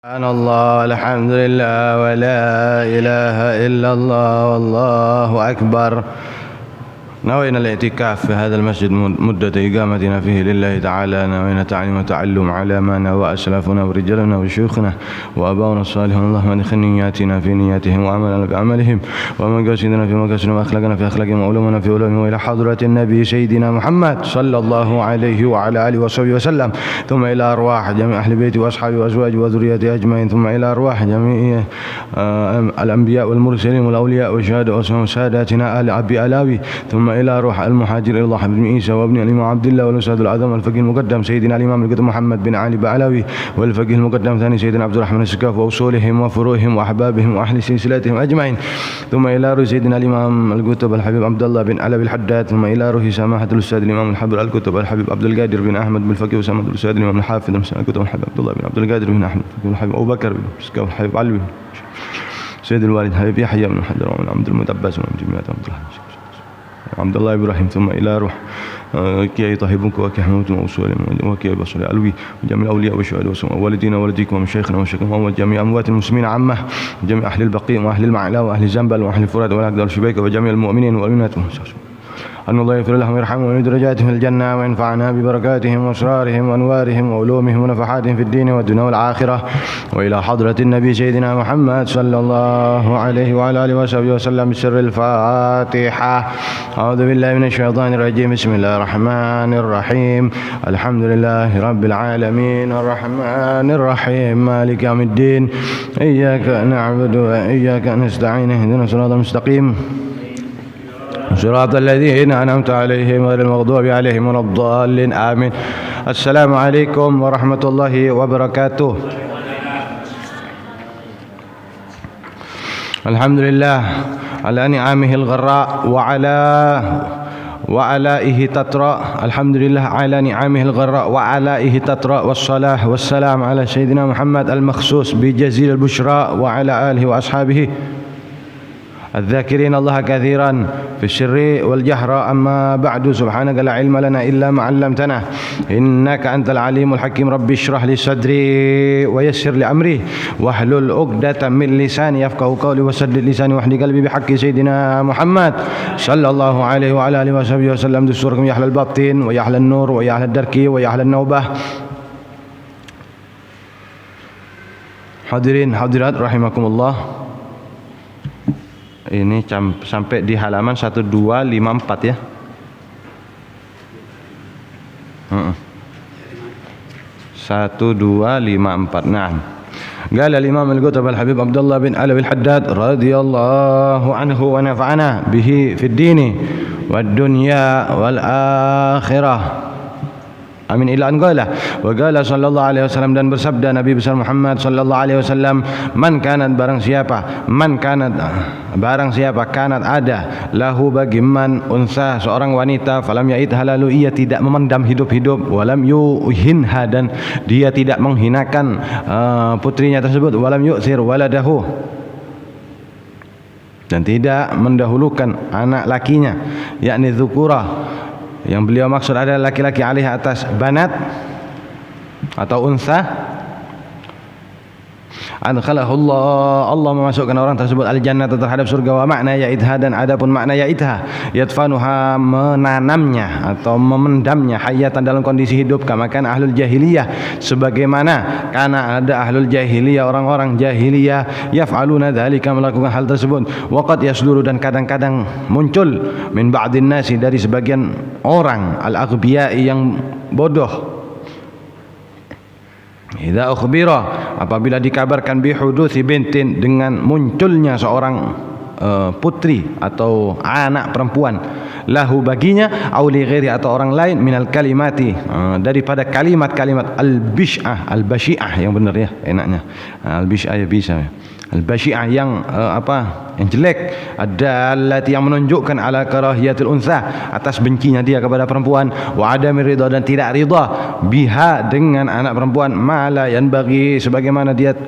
سبحان الله الحمد لله ولا إله إلا الله والله أكبر. نوينا الاعتكاف في هذا المسجد مدة إقامتنا فيه لله تعالى. نوينا تعليم وتعلم على ما نوى أسلافنا ورجالنا وشيوخنا وأباؤنا الصالحون. اللهم ادخل نياتنا في نياتهم وعملنا بعملهم ومقاصدنا في مقاصدهم وأخلاقنا في أخلاقهم وعلومنا في علومهم وإلى حضرة النبي سيدنا محمد صلى الله عليه وعلى آله وصحبه وسلم. ثم إلى أرواح جميع أهل بيته وأصحابه وأزواجه وذريته أجمعين. ثم إلى أرواح جميع الأنبياء والمرسلين والأولياء والشهداء وساداتنا آل أبي ألاوي. ثم إلى روح المهاجر إلى الله بن عيسى وابن الإمام عبد الله والأستاذ الأعظم الفقيه المقدم سيدنا الإمام القدم محمد بن علي بعلاوي والفقيه المقدم ثاني سيدنا عبد الرحمن السكاف وأصولهم وفروعهم وأحبابهم وأهل سلسلتهم أجمعين. ثم إلى روح سيدنا الإمام القطب الحبيب عبد الله بن علوي الحداد. ثم إلى روح سماحة الأستاذ الإمام الحبر القطب الحبيب عبد القادر بن أحمد بن الفقيه وسماحة الأستاذ الإمام الحافظ القطب الحبيب عبد الله بن عبد القادر بن أحمد الحبيب أبو بكر بن السكاف الحبيب علوي سيد الوالد حبيب يحيى بن حجر ومن عبد المتبس ومن جميع عبد الله إبراهيم. ثم إلى روح كي طهبك وكي حمود وأصول وكي بصر ألوي وجميع الأولياء والشهداء والدينا والديكم ومشايخنا ومشايخنا وجميع أموات المسلمين عامة وجميع أهل البقيع وأهل المعلى وأهل الزنبل وأهل الفرات والأقدار والشبيك وجميع المؤمنين والمؤمنات أن الله يغفر لهم ويرحمهم ويمد درجاتهم في الجنة وينفعنا ببركاتهم وأسرارهم وأنوارهم وعلومهم ونفحاتهم في الدين والدنيا والآخرة. وإلى حضرة النبي سيدنا محمد صلى الله عليه وعلى آله وصحبه وسلم بسر الفاتحة. أعوذ بالله من الشيطان الرجيم. بسم الله الرحمن الرحيم. الحمد لله رب العالمين الرحمن الرحيم مالك يوم الدين. إياك نعبد وإياك نستعين. اهدنا الصراط المستقيم صراط الذين أنعمت عليهم غير المغضوب عليهم ولا الضالين آمين. السلام عليكم ورحمة الله وبركاته. الحمد لله على نعمه الغراء وعلائه تترى. الحمد لله على نعمه الغراء وعلائه تترى والصلاة والسلام على سيدنا محمد المخصوص بجزيل البشرى وعلى آله وأصحابه الذاكرين الله كثيرا في السر والجهر. أما بعد سبحانك لا علم لنا إلا ما علمتنا إنك أنت العليم الحكيم. رب اشرح لي صدري ويسر لي أمري واحلل عقدة من لساني يفقهوا قولي وسدد لساني واهد قلبي بحق سيدنا محمد صلى الله عليه وعلى آله وصحبه وسلم. دستوركم يا أهل الباطن ويا أهل النور ويا أهل الدرك ويا أهل النوبة. Hadirin hadirat rahimakumullah. Ini sampai di halaman 1254 ya. 1254. Nah. قال الإمام القطب الحبيب عبد الله بن علوي الحداد رضي الله عنه ونفعنا به في الدين والدنيا والآخرة. Amin ila an qala wa qala sallallahu alaihi wasallam, dan bersabda Nabi besar Muhammad sallallahu alaihi wasallam, man kanat barang siapa kanat ada lahu bagi man unsa seorang wanita falam ya'id halalu ia tidak memendam hidup-hidup walam yuhinha dan dia tidak menghinakan putrinya tersebut walam yu'thir waladahu dan tidak mendahulukan anak lakinya yakni dzukura. Yang beliau maksud adalah laki-laki alih atas banat atau unsa. Allah memasukkan orang tersebut al-jannah terhadap surga. Wa makna ya'idha dan adapun makna ya'idha yadfanuha menanamnya atau memendamnya hayatan dalam kondisi hidup kama kana ahlul jahiliyah sebagaimana karena ada ahlul jahiliyah orang-orang jahiliyah yaf'aluna dzalika melakukan hal tersebut. Waqad yasduru dan kadang-kadang muncul min ba'din nasi dari sebagian orang al-aghbiya'i yang bodoh. Idza ukhbira apabila dikabarkan bihuduthi bintin dengan munculnya seorang putri atau anak perempuan lahu baginya au li ghairi atau orang lain minal kalimati daripada kalimat-kalimat al-bish'ah al-basyi'ah yang benar ya enaknya al-bish'ah ya bisa ya. Al-basyi'ah yang yang jelek, ad-dallati yang menunjukkan ala karahiyatil unsa atas bencinya dia kepada perempuan, wa adamir ridha dan tidak ridha biha dengan anak perempuan, ma la yanbaghi sebagaimana dia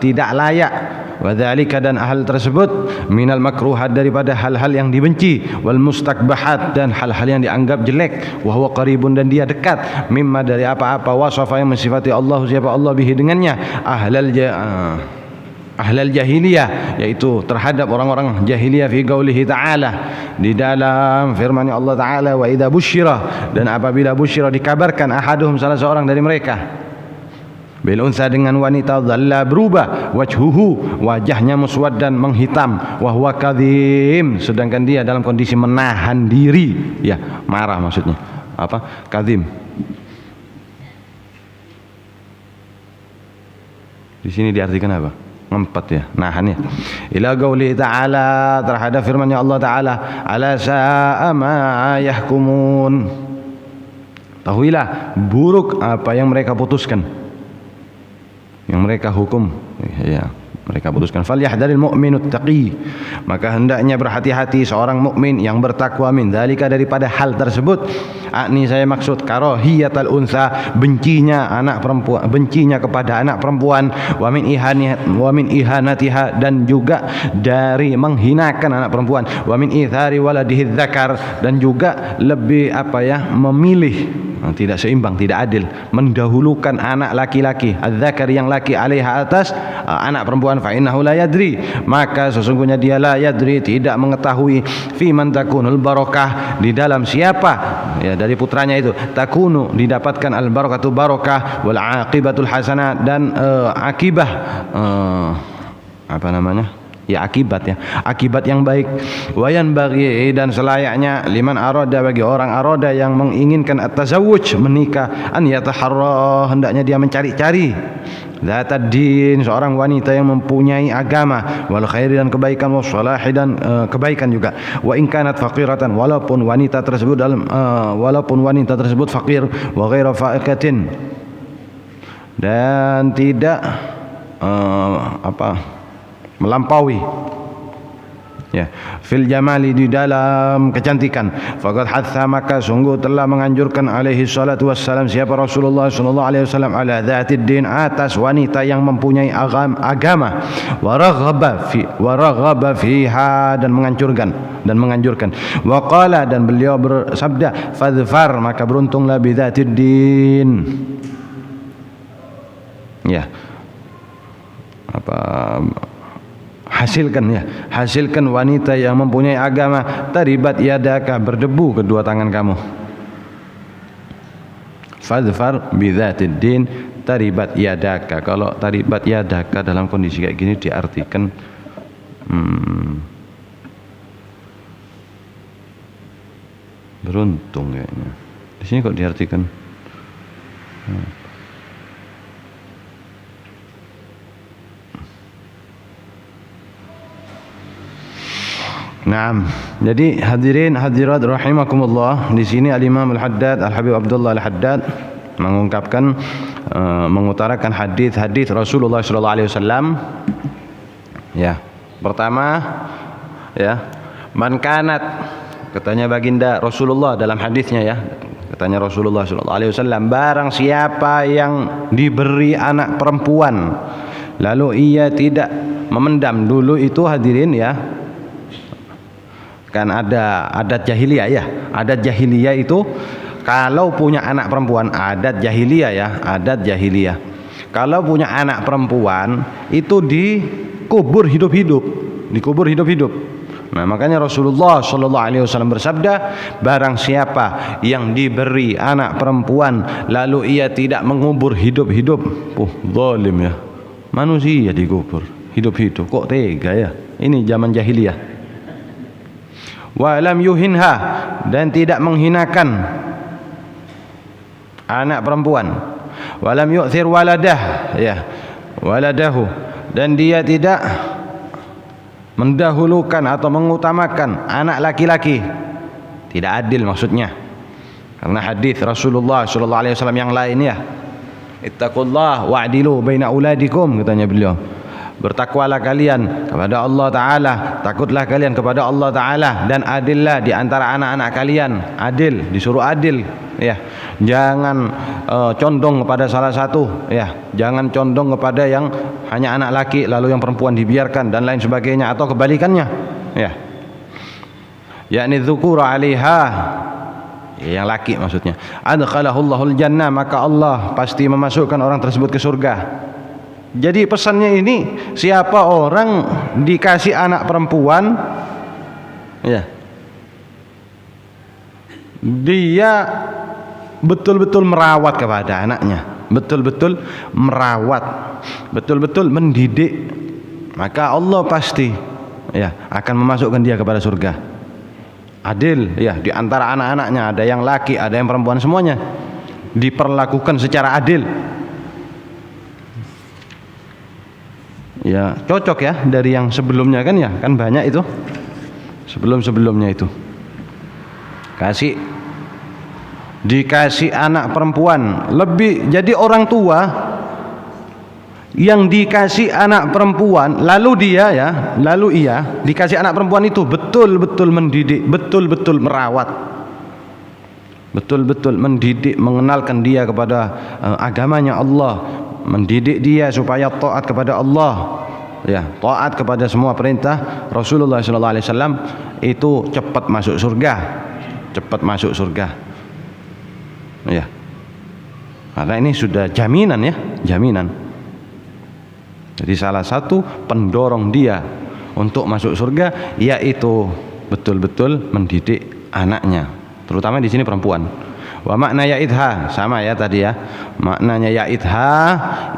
tidak layak, wa dzalika dan hal tersebut minal makruhat daripada hal-hal yang dibenci. benci, wal mustakbahat dan hal-hal yang dianggap jelek, wa huwa qaribun dan dia dekat, mimma dari apa-apa wasafa yang mensifati Allah siapa Allah bihi dengannya, ahlal jahiliyah, yaitu terhadap orang-orang jahiliyah, fi qaulihi ta'ala, di dalam firman Allah Ta'ala, wa idza busyira, dan apabila busyira dikabarkan ahaduhum salah seorang dari mereka bil unsa dengan wanita, dhalla berubah wajhuhu, wajahnya muswaddan menghitam, wa huwa kadhim, sedangkan dia dalam kondisi menahan diri, ya marah maksudnya. Apa kadhim di sini diartikan apa? Ngempet ya, nahan ya. Ila qauli ta'ala, terhadap firman Allah Ta'ala, ala sa'a ma yahkumun, tahuilah buruk apa yang mereka putuskan, yang mereka hukum, ya mereka putuskan. Falyahdharil mu'minut taqi, maka hendaknya berhati-hati seorang mukmin yang bertakwa, min dzalika, daripada hal tersebut. Akni saya maksud karahiyatal unsa, bencinya anak perempuan, bencinya kepada anak perempuan, wa min ihanatiha, dan juga dari menghinakan anak perempuan, wa min ithari waladihi dzakar, dan juga lebih memilih, tidak seimbang, tidak adil, mendahulukan anak laki-laki, adzakar yang laki, alaiha atas anak perempuan, fa innahu la yadri, maka sesungguhnya dia la yadri, tidak mengetahui, fi man takunul barakah, di dalam siapa, ya dari putranya itu, takunu didapatkan al barakatu barakah, wal aqibatul hasanah, dan akibah akibat yang baik, wayan bagi, dan selayaknya, liman arada, bagi orang arada yang menginginkan at-tazawwuj, menikah, an yataharra, hendaknya dia mencari-cari, zatad din, seorang wanita yang mempunyai agama, wal khairi, dan kebaikan, wa salahi, dan kebaikan juga, wa in kanat faqiratan, walaupun wanita tersebut fakir, wa ghaira fa'iqatin, dan tidak melampaui, ya, fil jamali, di dalam kecantikan. Faqad hatha, maka sungguh telah menganjurkan alaihi salatu wassalam siapa Rasulullah sallallahu alaihi wasallam, ala dzatid din, atas wanita yang mempunyai agama, wa raghaba fiha, dan menganjurkan, wa qala, dan beliau bersabda, fadhfar, maka beruntunglah bi dzatid din, ya hasilkan wanita yang mempunyai agama, taribat yadaka, berdebu kedua tangan kamu, fadhfar bidzatid din, taribat yadaka. Kalau taribat yadaka dalam kondisi kayak gini diartikan beruntung kayaknya. Di sini kok diartikan Naam. Jadi hadirin hadirat rahimakumullah, di sini Al-Imam Al-Haddad Al-Habib Abdullah Al-Haddad mengungkapkan mengutarakan hadis-hadis Rasulullah sallallahu alaihi wasallam. Ya. Pertama, ya, man kanat, katanya baginda Rasulullah dalam hadisnya, ya. Katanya Rasulullah sallallahu alaihi wasallam, barang siapa yang diberi anak perempuan lalu ia tidak memendam. Dulu itu hadirin, ya, kan ada adat jahiliyah, ya. Adat jahiliyah itu kalau punya anak perempuan, adat jahiliyah, ya, adat jahiliyah. Kalau punya anak perempuan itu dikubur hidup-hidup, Nah, makanya Rasulullah sallallahu alaihi wasallam bersabda, barang siapa yang diberi anak perempuan lalu ia tidak mengubur hidup-hidup, zalim, ya. Manusia dikubur hidup-hidup, kok tega, ya. Ini zaman jahiliyah. Wa lam yuhinha, dan tidak menghinakan anak perempuan. Wa lam yu'thir waladahu, dan dia tidak mendahulukan atau mengutamakan anak laki-laki. Tidak adil maksudnya, karena hadis Rasulullah sallallahu alaihi wasallam yang lain, ya, ittaqullah wa'dilu baina auladikum, katanya beliau, bertakwalah kalian kepada Allah Ta'ala, takutlah kalian kepada Allah Ta'ala, dan adillah di antara anak-anak kalian. Adil, disuruh adil, ya. Jangan condong kepada salah satu, ya. Jangan condong kepada yang hanya anak laki lalu yang perempuan dibiarkan dan lain sebagainya, atau kebalikannya, ya. yakni dzukura 'alaiha, yang laki maksudnya, adkhalahul jannah, maka Allah pasti memasukkan orang tersebut ke surga. Jadi pesannya ini, siapa orang dikasih anak perempuan, ya, dia betul-betul merawat kepada anaknya, betul-betul merawat, betul-betul mendidik, maka Allah pasti, ya, akan memasukkan dia kepada surga. Adil, ya, di antara anak-anaknya ada yang laki, ada yang perempuan, semuanya diperlakukan secara adil. Ya, cocok ya dari yang sebelumnya kan, ya, kan banyak itu sebelum-sebelumnya itu dikasih anak perempuan lebih. Jadi orang tua yang dikasih anak perempuan, lalu ia dikasih anak perempuan itu betul-betul mendidik, betul-betul merawat, betul-betul mendidik, mengenalkan dia kepada agamanya Allah, mendidik dia supaya taat kepada Allah, ya, taat kepada semua perintah Rasulullah SAW, itu cepat masuk surga, cepat masuk surga, ya. Karena ini sudah jaminan, ya, jaminan. Jadi salah satu pendorong dia untuk masuk surga yaitu betul-betul mendidik anaknya, terutama di sini perempuan. Wa makna ya'idha, sama ya tadi ya, maknanya ya'idha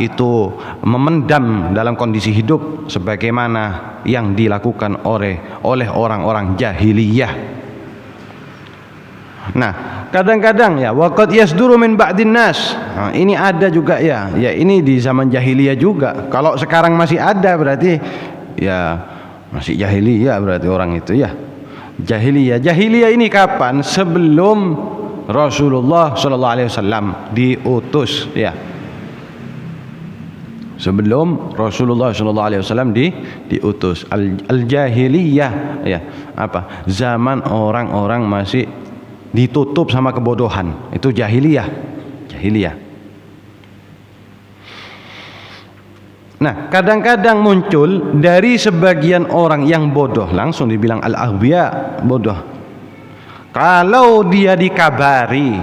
itu memendam dalam kondisi hidup sebagaimana yang dilakukan oleh orang-orang jahiliyah. Nah, kadang-kadang ya, waqad yasduru min ba'din nas. Nah, ini ada juga ya ini di zaman jahiliyah juga. Kalau sekarang masih ada berarti ya masih jahiliyah berarti orang itu, ya. Jahiliyah ini kapan? Sebelum Rasulullah sallallahu alaihi wasallam diutus, ya. Sebelum Rasulullah sallallahu alaihi wasallam diutus. Al-jahiliyah, ya, apa? Zaman orang-orang masih ditutup sama kebodohan, itu jahiliyah. Nah, kadang-kadang muncul dari sebagian orang yang bodoh, langsung dibilang al-aghbiya, bodoh. Kalau dia dikabari,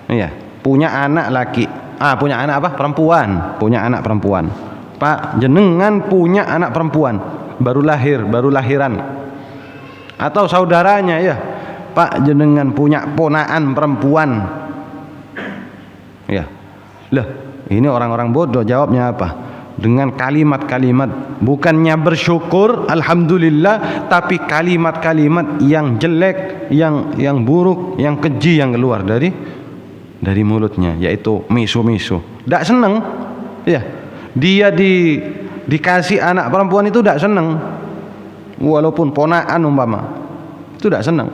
ya, punya anak laki, punya anak apa? Perempuan, punya anak perempuan. Pak, jenengan punya anak perempuan, baru lahiran, atau saudaranya, ya, Pak, jenengan punya ponaan perempuan, ya. Lah, ini orang-orang bodoh jawabnya apa? Dengan kalimat-kalimat, bukannya bersyukur alhamdulillah, tapi kalimat-kalimat yang jelek, yang buruk, yang keji yang keluar dari mulutnya, yaitu misu-misu. Tidak senang, ya. Dia dikasih anak perempuan itu tidak senang, walaupun ponaan umpama, itu tidak senang.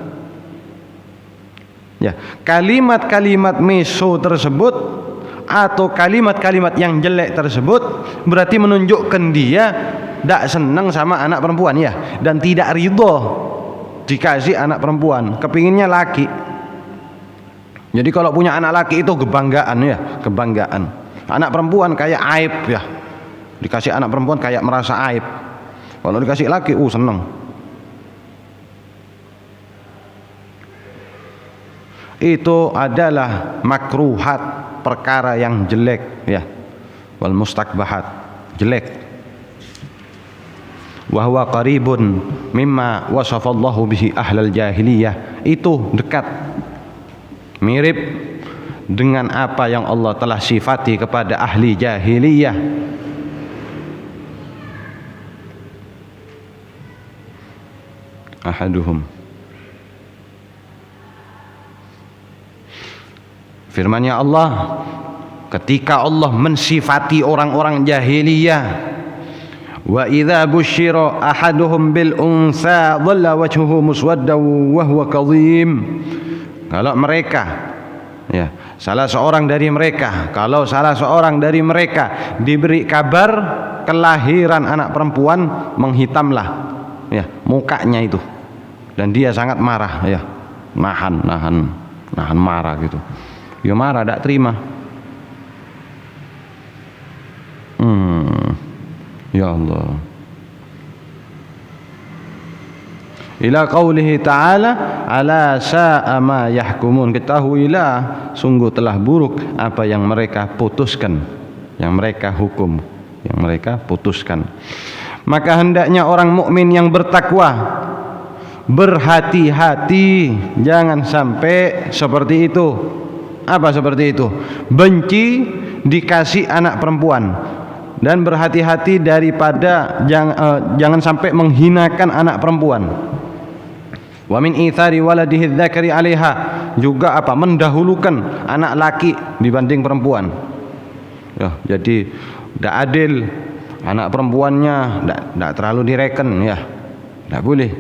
Ya, kalimat-kalimat misu tersebut atau kalimat-kalimat yang jelek tersebut berarti menunjukkan dia tidak senang sama anak perempuan, ya, dan tidak ridho dikasih anak perempuan, kepinginnya laki. Jadi kalau punya anak laki itu kebanggaan, ya, kebanggaan. Anak perempuan kayak aib, ya, dikasih anak perempuan kayak merasa aib. Kalau dikasih laki, senang. Itu adalah makruhat, perkara yang jelek, ya, wal mustakbahat, jelek. Wa huwa qaribun mimma wasafallahu bihi ahlal jahiliyah, itu dekat, mirip dengan apa yang Allah telah sifati kepada ahli jahiliyah. Ahaduhum, firman-Nya Allah ketika Allah mensifati orang-orang jahiliyah, wa idza busyira ahaduhum bil unsa dhalla wajhuhu muswaddan wa huwa kadhim. Kalau mereka, ya, salah seorang dari mereka diberi kabar kelahiran anak perempuan, menghitamlah, ya, mukanya itu, dan dia sangat marah, ya, nahan marah gitu. Ya marah, tidak terima. Ya Allah. Ila qaulihi ta'ala ala sa'a ma yahkumun, ketahuilah sungguh telah buruk apa yang mereka putuskan, yang mereka hukum, yang mereka putuskan. Maka hendaknya orang mukmin yang bertakwa berhati-hati jangan sampai seperti itu. Apa seperti itu? Benci dikasih anak perempuan, dan berhati-hati daripada jangan sampai menghinakan anak perempuan. Wa min ithari waladihi dzakari 'alaiha, juga apa? Mendahulukan anak laki dibanding perempuan. Ya, jadi tidak adil, anak perempuannya tidak terlalu direken, ya. Tidak boleh.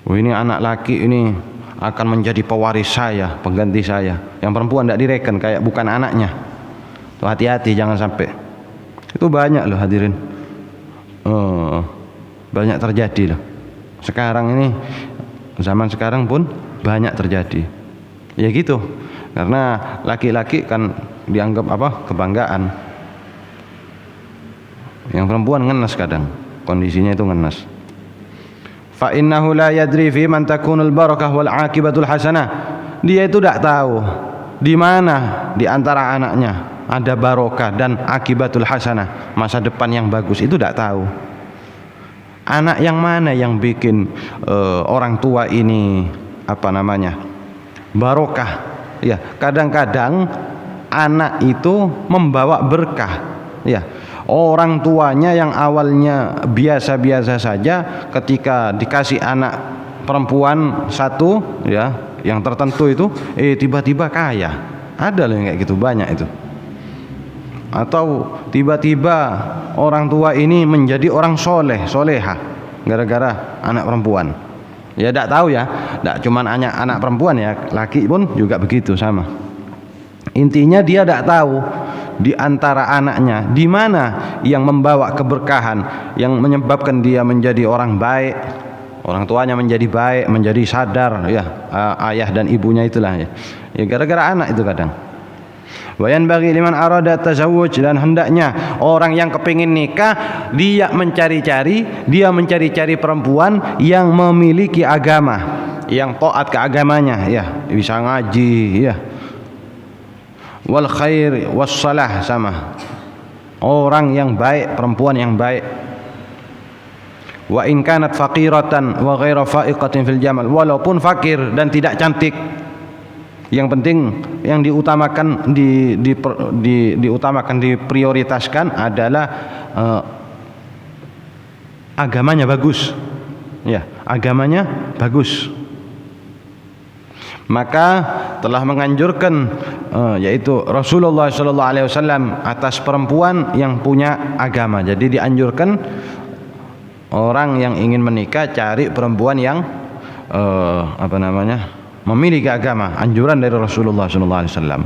Oh, ini anak laki ini akan menjadi pewaris saya, pengganti saya. Yang perempuan tidak direken, kayak bukan anaknya. Tuh, hati-hati jangan sampai. Itu banyak loh hadirin. Banyak terjadi loh. Sekarang ini, zaman sekarang pun banyak terjadi. Ya gitu. Karena laki-laki kan dianggap apa? Kebanggaan. Yang perempuan ngenes kadang. Kondisinya itu ngenes. Fa innahu la yadri fi man takunul barakah wal aqibatul hasanah. Dia itu tidak tahu di mana di antara anaknya ada barokah dan akibatul hasanah, masa depan yang bagus, itu tidak tahu. Anak yang mana yang bikin orang tua ini apa namanya? Barokah. Ya, kadang-kadang anak itu membawa berkah. Ya. Orang tuanya yang awalnya biasa-biasa saja, ketika dikasih anak perempuan satu, ya, yang tertentu itu, tiba-tiba kaya. Ada loh yang kayak gitu, banyak itu. Atau tiba-tiba orang tua ini menjadi orang soleh, soleha, gara-gara anak perempuan. Ya tidak tahu ya, tidak cuma anak perempuan ya, laki pun juga begitu sama. Intinya dia tidak tahu di antara anaknya di mana yang membawa keberkahan, yang menyebabkan dia menjadi orang baik, orang tuanya menjadi baik, menjadi sadar, ya, ayah dan ibunya itulah, ya, ya gara-gara anak itu kadang. Wa yanbaghi liman arada tazawwuj, dan hendaknya orang yang kepingin nikah dia mencari-cari perempuan yang memiliki agama, yang taat ke agamanya, ya, bisa ngaji, ya. Wal khair was salah, sama orang yang baik, perempuan yang baik. Wa in kanat faqiratan wa ghaira fa'iqatin fil jamal, walaupun fakir dan tidak cantik, yang penting yang diutamakan diprioritaskan adalah agamanya bagus, ya, agamanya bagus. Maka telah menganjurkan yaitu Rasulullah SAW atas perempuan yang punya agama. Jadi dianjurkan orang yang ingin menikah cari perempuan yang apa namanya, memiliki agama. Anjuran dari Rasulullah SAW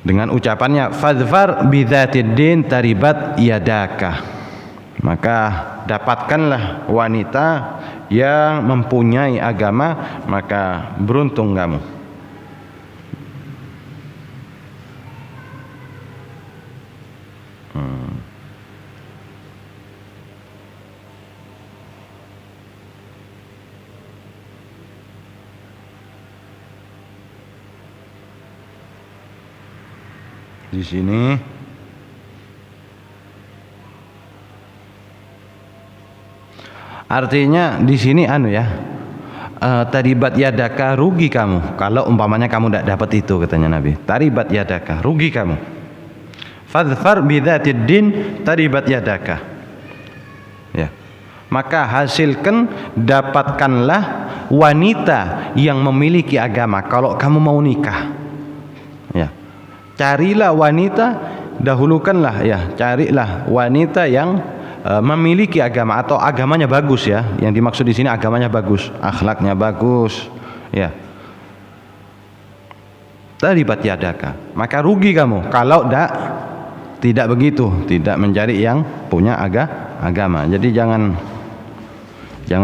dengan ucapannya fadfar bidzatid din taribat yadaka. Maka dapatkanlah wanita yang mempunyai agama, maka beruntung kamu. Di sini artinya di sini taribat yadaka, rugi kamu kalau umpamanya kamu tidak dapat itu, katanya Nabi. Taribat yadaka, rugi kamu. Fadfar bidzatid din taribat yadaka. Ya. Maka hasilkan, dapatkanlah wanita yang memiliki agama kalau kamu mau nikah. Ya. Carilah wanita, dahulukanlah, ya, carilah wanita yang memiliki agama atau agamanya bagus, ya. Yang dimaksud di sini agamanya bagus, akhlaknya bagus, ya. Taribat yadaka, maka rugi kamu kalau tidak begitu, tidak mencari yang punya agama. Jadi jangan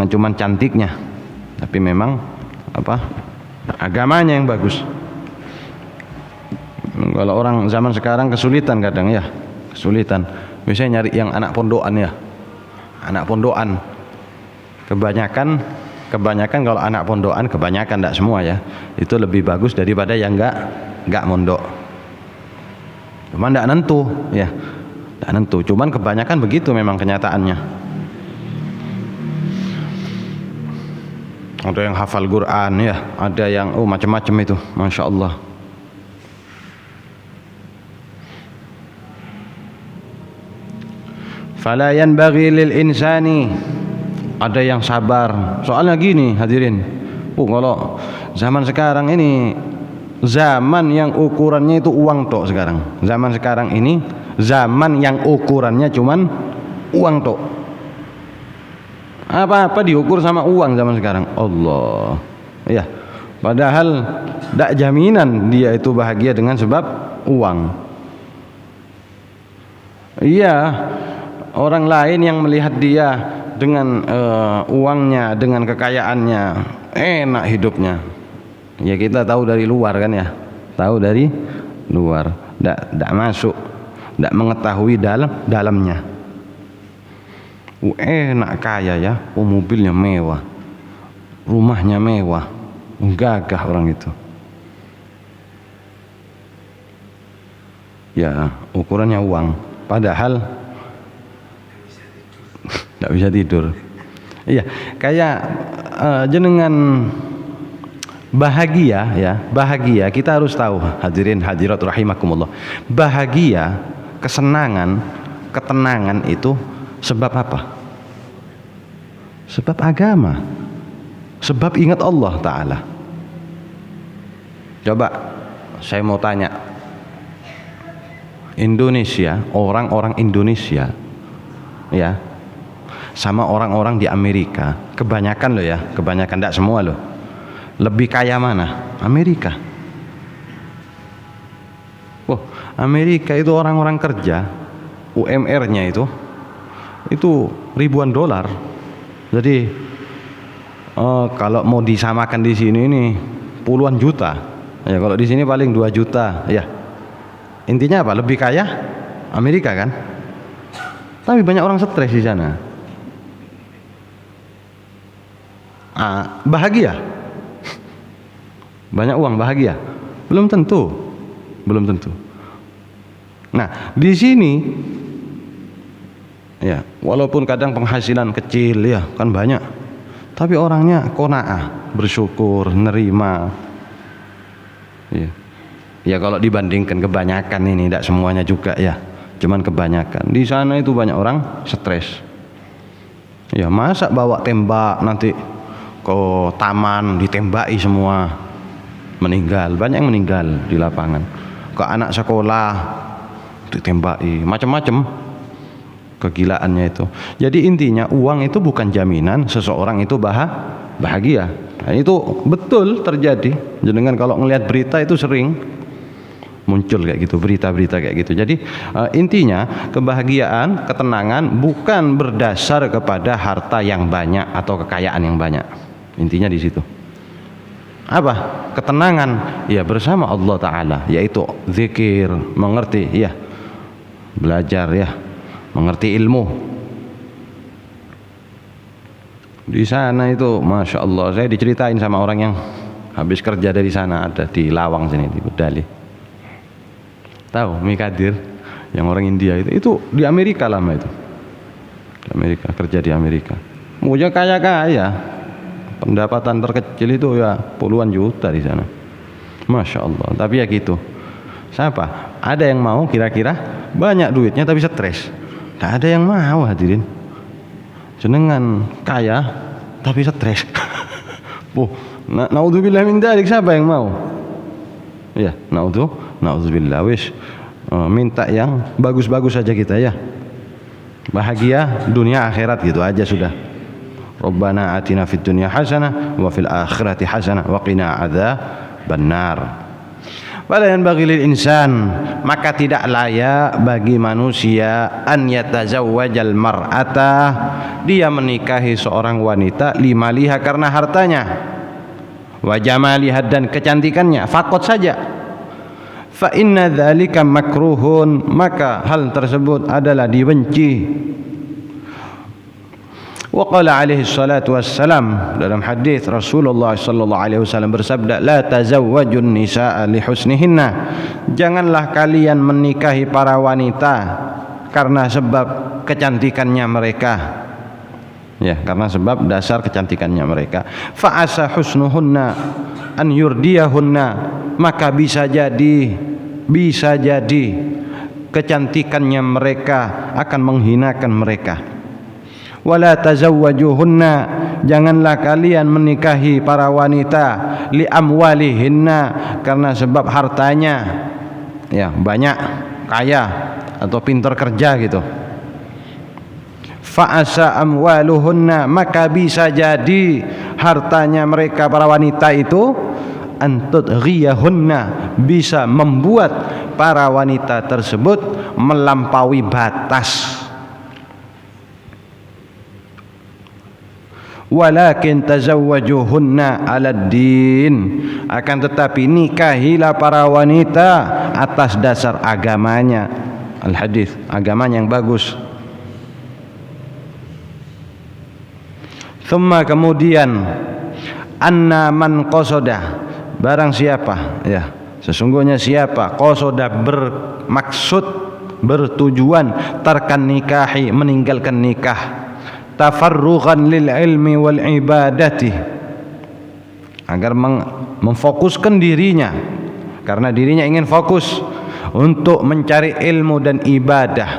cuma cantiknya, tapi memang apa, agamanya yang bagus. Kalau orang zaman sekarang kesulitan kadang, ya, kesulitan. Biasanya nyari yang anak pondokan, ya, anak pondokan. Kebanyakan kalau anak pondokan, kebanyakan tidak semua ya, itu lebih bagus daripada yang enggak mondok. Cuman tidak nentu ya, tidak nentu. Cuman kebanyakan begitu memang kenyataannya. Ada yang hafal Quran ya, ada yang macam-macam itu, masya Allah. Fala yanbaghi lil insani, ada yang sabar. Soalnya gini hadirin, kalau zaman sekarang ini zaman yang ukurannya itu uang tok sekarang. Zaman sekarang ini zaman yang ukurannya cuman uang tok. Apa-apa diukur sama uang zaman sekarang. Allah. Ya. Padahal tidak jaminan dia itu bahagia dengan sebab uang. Iya. Orang lain yang melihat dia dengan uangnya, dengan kekayaannya, enak hidupnya. Ya kita tahu dari luar kan ya, tahu dari luar, tidak masuk, tidak mengetahui dalamnya. Enak kaya ya, mobilnya mewah, rumahnya mewah, gagah orang itu. Ya ukurannya uang, padahal tidak bisa tidur. Iya, kayak jenengan bahagia ya, bahagia kita harus tahu hadirin hadirat rahimakumullah. Bahagia, kesenangan, ketenangan itu sebab apa? Sebab agama. Sebab ingat Allah Ta'ala. Coba saya mau tanya, Indonesia, orang-orang Indonesia ya, sama orang-orang di Amerika, kebanyakan loh ya, kebanyakan, tidak semua loh, lebih kaya mana? Amerika. Amerika itu orang-orang kerja, UMR-nya itu ribuan dolar. Jadi kalau mau disamakan di sini ini puluhan juta. Ya kalau di sini paling 2 juta. Ya. Intinya apa? Lebih kaya Amerika kan? Tapi banyak orang stres di sana. Bahagia? Banyak uang bahagia? Belum tentu. Belum tentu. Nah, di sini ya, walaupun kadang penghasilan kecil ya, kan banyak. Tapi orangnya qanaah, bersyukur, nerima. Ya. Ya kalau dibandingkan kebanyakan ini, tidak semuanya juga ya. Cuman kebanyakan. Di sana itu banyak orang stres. Ya, masa bawa tembak nanti ke taman ditembaki semua, meninggal. Banyak yang meninggal di lapangan. Ke anak sekolah ditembaki, macam-macam kegilaannya itu. Jadi intinya uang itu bukan jaminan seseorang itu bahagia. Nah, itu betul terjadi. Jangan kalau ngelihat berita itu sering muncul kayak gitu, berita-berita kayak gitu. Jadi intinya kebahagiaan, ketenangan bukan berdasar kepada harta yang banyak atau kekayaan yang banyak. Intinya di situ. Apa? Ketenangan ya bersama Allah Ta'ala, yaitu zikir, mengerti ya, belajar ya, mengerti ilmu. Di sana itu masya Allah, saya diceritain sama orang yang habis kerja dari sana, ada di Lawang sini di Bedali. Tahu Mikadir yang orang India itu di Amerika lama itu, di Amerika, kerja di Amerika, punya kaya, pendapatan terkecil itu ya puluhan juta di sana, masya Allah. Tapi ya gitu, siapa ada yang mau kira-kira banyak duitnya tapi stres? Tak ada yang mau hadirin. Jenengan kaya tapi stres. Naudzubillah min dzalik, siapa yang mau? Ya, naudzubillah wis. Minta yang bagus-bagus saja kita ya. Bahagia dunia akhirat gitu aja sudah. Rabbana atina fid dunya hasanah wa fil akhirati hasanah wa qina adzabannar. Wala yanbaghi lil insan, maka tidak layak bagi manusia an yatazawwajal mar'ata, dia menikahi seorang wanita limaliha, karena hartanya, wa jamaliha, dan kecantikannya, fakot saja. Fa inna dzalika makruhun, maka hal tersebut adalah dibenci. Wa qala alaihi salatu wassalam, dalam hadis Rasulullah sallallahu alaihi wasallam bersabda, la tazawwajun nisaa li husnihinna, janganlah kalian menikahi para wanita karena sebab kecantikannya mereka, ya, karena sebab dasar kecantikannya mereka. Fa asa husnuhunna an yurdiyahunna, maka bisa jadi kecantikannya mereka akan menghinakan mereka. Wala tazawwajuhunna, janganlah kalian menikahi para wanita li amwalihinna, karena sebab hartanya, ya, banyak, kaya atau pintar kerja gitu. Fa'asa amwaluhunna, maka bisa jadi hartanya mereka para wanita itu antudghiyahunna, bisa membuat para wanita tersebut melampaui batas. Walakin tazawwajuhunna 'alad din, akan tetapi nikahilah para wanita atas dasar agamanya. Al-hadis, agamanya yang bagus. Thumma, kemudian, anna man qasada, barang siapa, ya, sesungguhnya siapa, qasada bermaksud, bertujuan, tarkan nikahi, meninggalkan nikah, tafarrughan lil ilmi wal ibadati, agar memfokuskan dirinya, karena dirinya ingin fokus untuk mencari ilmu dan ibadah,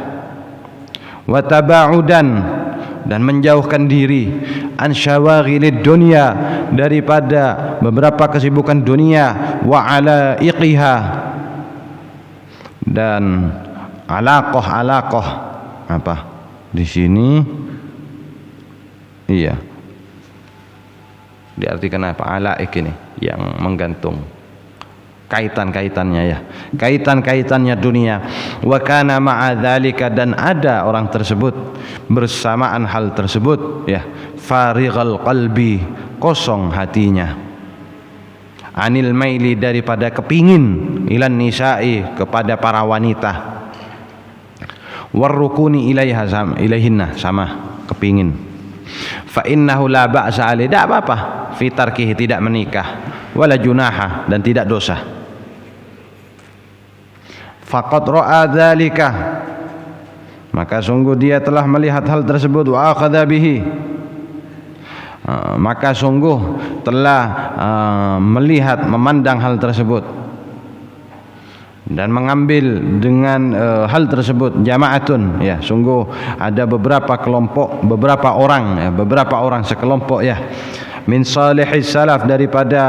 wa tabaudan, dan menjauhkan diri, an syawaghilid dunya, daripada beberapa kesibukan dunia, wa alaiqiha, dan alaqah apa di sini, iya, diartikan apa? Alaik ini yang menggantung, kaitan-kaitannya, ya, kaitan-kaitannya dunia. Wa kana ma'a dzalika, dan ada orang tersebut bersamaan hal tersebut, ya, farighal qalbi, kosong hatinya, anil maili, daripada kepingin, ilan nisa'i, kepada para wanita, warrukuni ilaihinna, sama kepingin. Fa innahu la ba'sa alaihi, tidak apa-apa, fi tarkihi, tidak menikah, wala junaha, dan tidak dosa. Faqad ra'a dzalika, maka sungguh dia telah melihat hal tersebut, wa akhadha bihi, maka sungguh telah melihat, memandang hal tersebut, dan mengambil dengan hal tersebut. Jama'atun, ya, sungguh ada beberapa kelompok, beberapa orang sekelompok, ya, min salihis salaf, daripada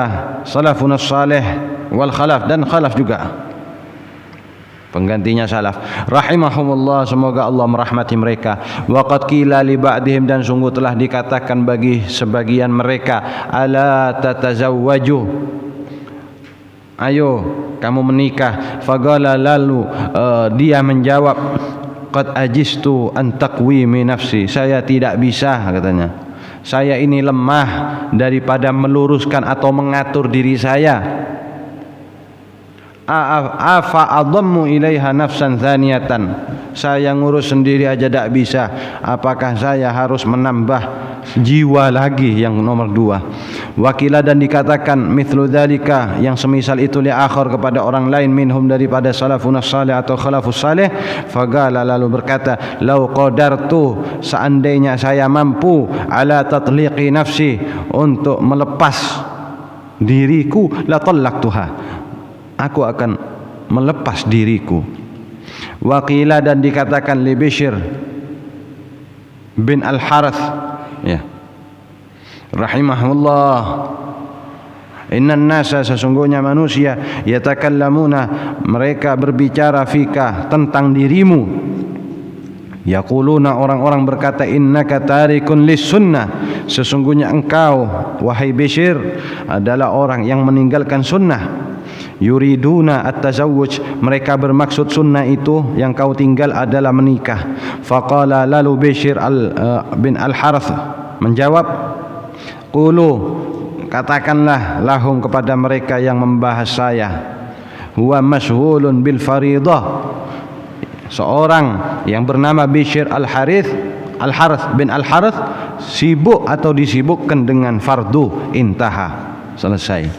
salafun salih, wal khalaf, dan khalaf juga, penggantinya salaf, rahimahumullah, semoga Allah merahmati mereka. Wa qad qila li ba'dihim, dan sungguh telah dikatakan bagi sebagian mereka, ala tatazawwaju, ayo kamu menikah. Faqala, lalu dia menjawab, qad ajistu an taqwimi nafsi, saya tidak bisa, katanya, saya ini lemah daripada meluruskan atau mengatur diri saya. Afa adammu ilaiha nafsan thaniyatan, saya ngurus sendiri aja tidak bisa, apakah saya harus menambah jiwa lagi yang nomor dua. Wakila, dan dikatakan, mithlu dzalika, yang semisal itu, li akhar, kepada orang lain, minhum, daripada salafun salih atau khalafus salih. Faqala, lalu berkata, lau qadartu, seandainya saya mampu, ala tatliqi nafsi, untuk melepas diriku, la tallaqtuha, aku akan melepas diriku. Waqila, dan dikatakan, li Bishr bin Al-Harith, ya, rahimahullah, innan nasa, sesungguhnya manusia, yatakallamuna, mereka berbicara, fika, tentang dirimu, yaquluna, orang-orang berkata, innaka tarikun lis sunnah, sesungguhnya engkau, wahai Bishr, adalah orang yang meninggalkan sunnah. Yuriduna at-tazawwuj, mereka bermaksud sunnah itu yang kau tinggal adalah menikah. Faqala, lalu Bishr bin Al-Harith menjawab, qulu, katakanlah, lahum, kepada mereka yang membahas saya, huwa mashghulun bil faridah, seorang yang bernama Bishr Al-Harith Al-Harits bin Al-Harits sibuk atau disibukkan dengan fardu, intaha, selesai.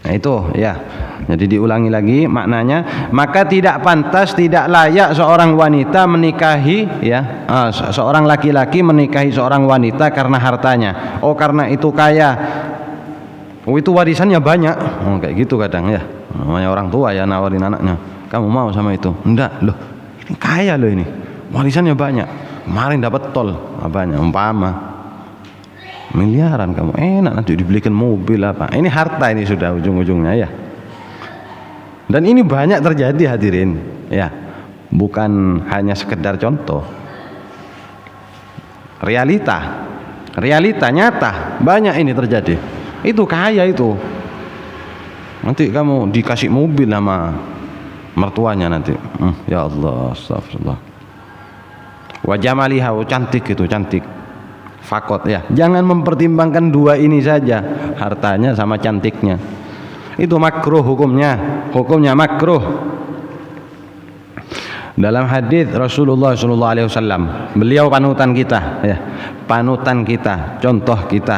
Nah itu ya. Jadi diulangi lagi maknanya, maka tidak pantas, tidak layak seorang wanita menikahi ya, seorang laki-laki menikahi seorang wanita karena hartanya. Oh karena itu kaya, oh itu warisannya banyak, oh, kayak gitu kadang ya. Namanya orang tua ya nawarin anaknya, kamu mau sama itu? Enggak, loh ini kaya loh ini, warisannya banyak, kemarin dapat tol, banyak, umpama miliaran, kamu enak nanti dibelikan mobil apa. Ini harta ini sudah ujung-ujungnya ya. Dan ini banyak terjadi hadirin ya, bukan hanya sekedar contoh, realita nyata, banyak ini terjadi. Itu kaya itu, nanti kamu dikasih mobil sama mertuanya nanti, ya Allah, astagfirullah. Wajah maliha, cantik itu, cantik, fakot ya. Jangan mempertimbangkan dua ini saja, hartanya sama cantiknya. Itu makruh hukumnya makruh. Dalam hadis Rasulullah SAW, beliau panutan kita ya, panutan kita, contoh kita,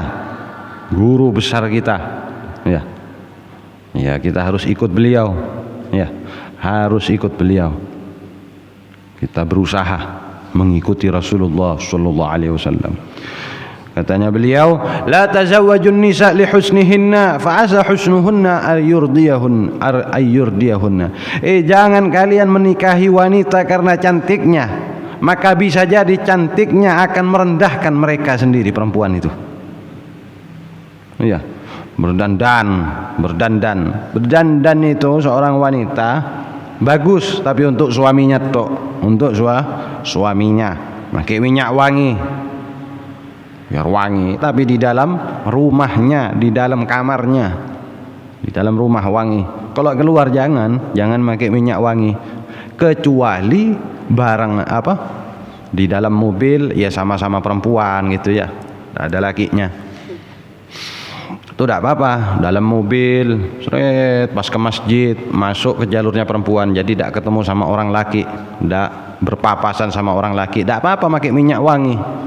guru besar kita ya. Ya kita harus ikut beliau ya, harus ikut beliau. Kita berusaha mengikuti Rasulullah SAW. Katanya beliau, la tazawwajun nisa li husnihinna fa asa husnuhunna ayyurdiyahunna. Jangan kalian menikahi wanita karena cantiknya, maka bisa jadi cantiknya akan merendahkan mereka sendiri, perempuan itu. Iya, berdandan itu seorang wanita bagus, tapi untuk suaminya tok, untuk suaminya, pakai minyak wangi, biar wangi, tapi di dalam rumahnya, di dalam kamarnya, di dalam rumah wangi. Kalau keluar jangan pakai minyak wangi, kecuali barang apa di dalam mobil ya sama-sama perempuan gitu ya, ada lakinya, itu tidak apa-apa. Dalam mobil seret pas ke masjid masuk ke jalurnya perempuan, jadi tidak ketemu sama orang laki, tidak berpapasan sama orang laki, tidak apa-apa pakai minyak wangi.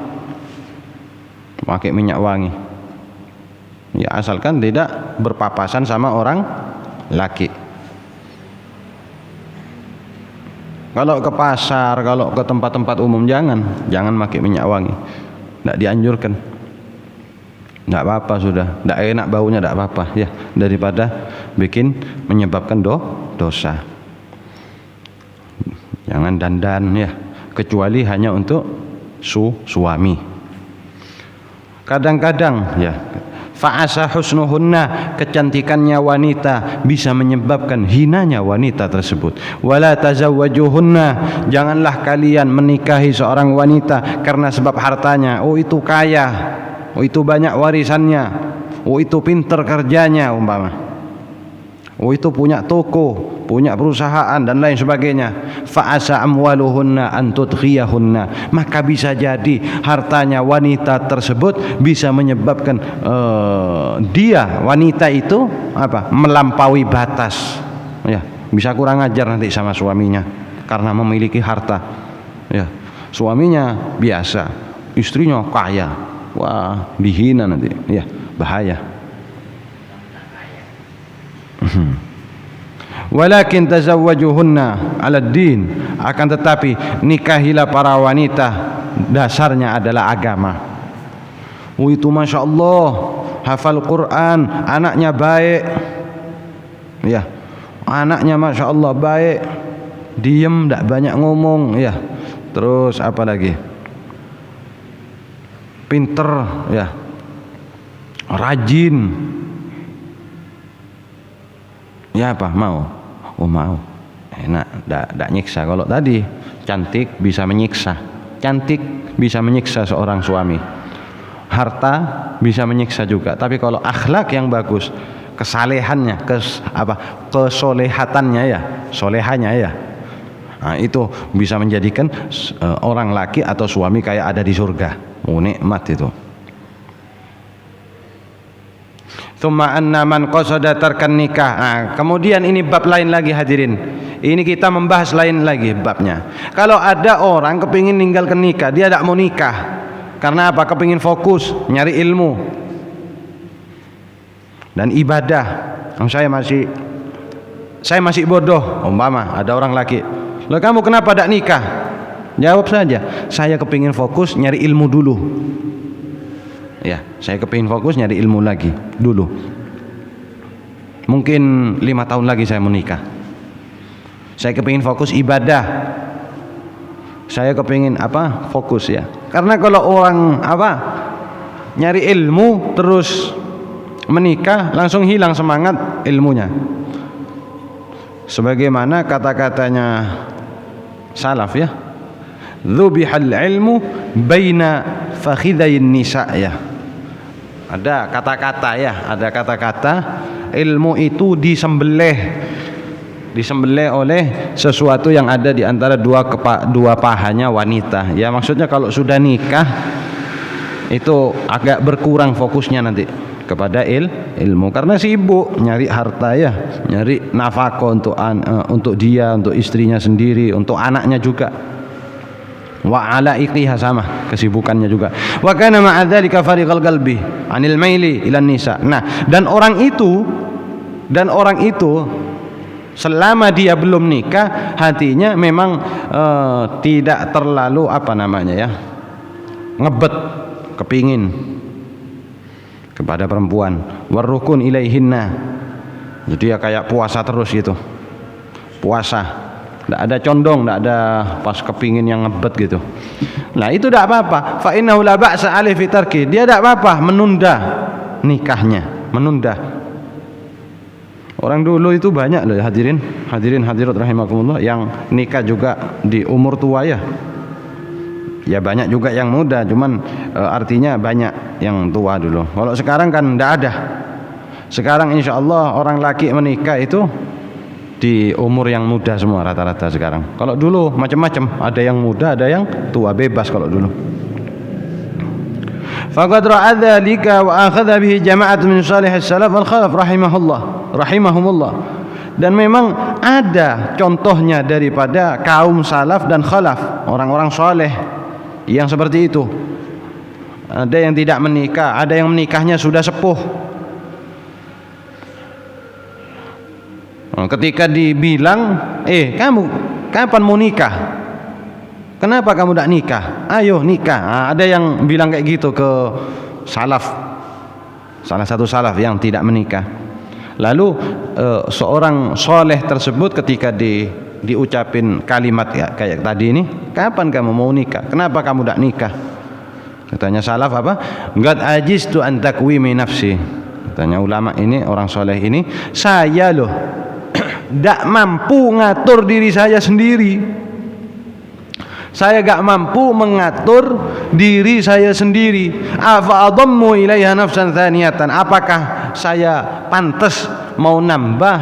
Pakai minyak wangi ya, asalkan tidak berpapasan sama orang laki. Kalau ke pasar, kalau ke tempat-tempat umum jangan pakai minyak wangi, tidak dianjurkan. Tidak apa-apa sudah, tidak enak baunya, tidak apa-apa ya, daripada menyebabkan dosa. Jangan dandan ya, kecuali hanya untuk suami. Kadang-kadang ya, fa'asa husnuhunna, kecantikannya wanita bisa menyebabkan hinanya wanita tersebut. Wala tazawwajuhunna, janganlah kalian menikahi seorang wanita karena sebab hartanya. Oh itu kaya, oh itu banyak warisannya, oh itu pinter kerjanya umpama, oh itu punya toko, punya perusahaan dan lain sebagainya. Fa'asa amwaluhunna an tudghiyahunna, maka bisa jadi hartanya wanita tersebut bisa menyebabkan wanita itu melampaui batas ya, bisa kurang ajar nanti sama suaminya karena memiliki harta ya. Suaminya biasa, istrinya kaya, wah dihina nanti ya, bahaya. Walakin tazawwajuhunna 'ala din, akan tetapi nikahilah para wanita dasarnya adalah agama. Oh itu masya Allah hafal Quran, anaknya baik ya, anaknya masya Allah baik, diem tidak banyak ngomong ya, terus apa lagi, pinter ya, rajin ya, apa mau? Oh mau, enak, tidak nyiksa. Kalau tadi cantik bisa menyiksa, cantik bisa menyiksa seorang suami, harta bisa menyiksa juga. Tapi kalau akhlak yang bagus, kesalehannya, kesolehatannya ya, solehannya ya, nah, itu bisa menjadikan orang laki atau suami kayak ada di surga. Oh nikmat itu. Tsumma anna man qasada tarkan nikah. Nah, kemudian ini bab lain lagi hadirin. Ini kita membahas lain lagi babnya. Kalau ada orang kepingin ninggalkan nikah, dia tidak mau nikah. Karena apa? Kepingin fokus nyari ilmu dan ibadah. Saya masih bodoh, umpama ada orang laki. Loh, kamu kenapa tidak nikah? Jawab saja, saya kepingin fokus nyari ilmu dulu. Ya, saya kepingin fokus nyari ilmu lagi dulu. Mungkin 5 tahun lagi saya mau nikah. Saya kepingin fokus ibadah. Saya kepingin apa? Fokus ya. Karena kalau orang nyari ilmu terus menikah, langsung hilang semangat ilmunya. Sebagaimana kata-katanya salaf ya, dzubihal ilmu baina fakhidayin nisa ya. Ada kata-kata ilmu itu disembelih oleh sesuatu yang ada di antara dua pahanya wanita. Ya, maksudnya kalau sudah nikah itu agak berkurang fokusnya nanti kepada ilmu, karena sibuk nyari harta ya, nyari nafkah untuk dia, untuk istrinya sendiri, untuk anaknya juga. Wa ala iqiha, sama kesibukannya juga. Wa kana ma'a dzalika fariqal qalbi 'anil maili ilan nisa. Nah, dan orang itu selama dia belum nikah, hatinya memang tidak terlalu ngebet, kepingin kepada perempuan. Warrukun ilaihinna. Jadi ya kayak puasa terus gitu. Puasa. Tidak ada condong, tidak ada pas kepingin yang ngebet gitu. Nah, itu tidak apa-apa. Fa innahu la ba'sa 'alaihi fi tarki. Dia tidak apa-apa menunda nikahnya, menunda. Orang dulu itu banyak loh hadirin hadirat rahimakumullah yang nikah juga di umur tua ya. Ya banyak juga yang muda, cuman artinya banyak yang tua dulu. Kalau sekarang kan tidak ada. Sekarang insya Allah orang laki menikah itu di umur yang muda semua rata-rata sekarang. Kalau dulu macam-macam, ada yang muda, ada yang tua, bebas kalau dulu. Faqad ra'a dzalika wa akhadha bihi jama'atun min salihis salaf wal khalaf rahimahumullah. Dan memang ada contohnya daripada kaum salaf dan khalaf, orang-orang saleh yang seperti itu. Ada yang tidak menikah, ada yang menikahnya sudah sepuh. Ketika dibilang, kamu kapan mau nikah? Kenapa kamu tidak nikah? Ayo nikah. Ada yang bilang kayak gitu ke salaf, salah satu salaf yang tidak menikah. Lalu seorang soleh tersebut ketika diucapin kalimat ya, kayak tadi ini, kapan kamu mau nikah? Kenapa kamu tidak nikah? Katanya salaf apa? Qad ajiztu an takwimi nafsi. Katanya ulama ini, orang soleh ini, saya loh tidak mampu ngatur diri saya sendiri. Saya gak mampu mengatur diri saya sendiri. Afa adammu ilaiha nafsan thaniyatan. Apakah saya pantas mau nambah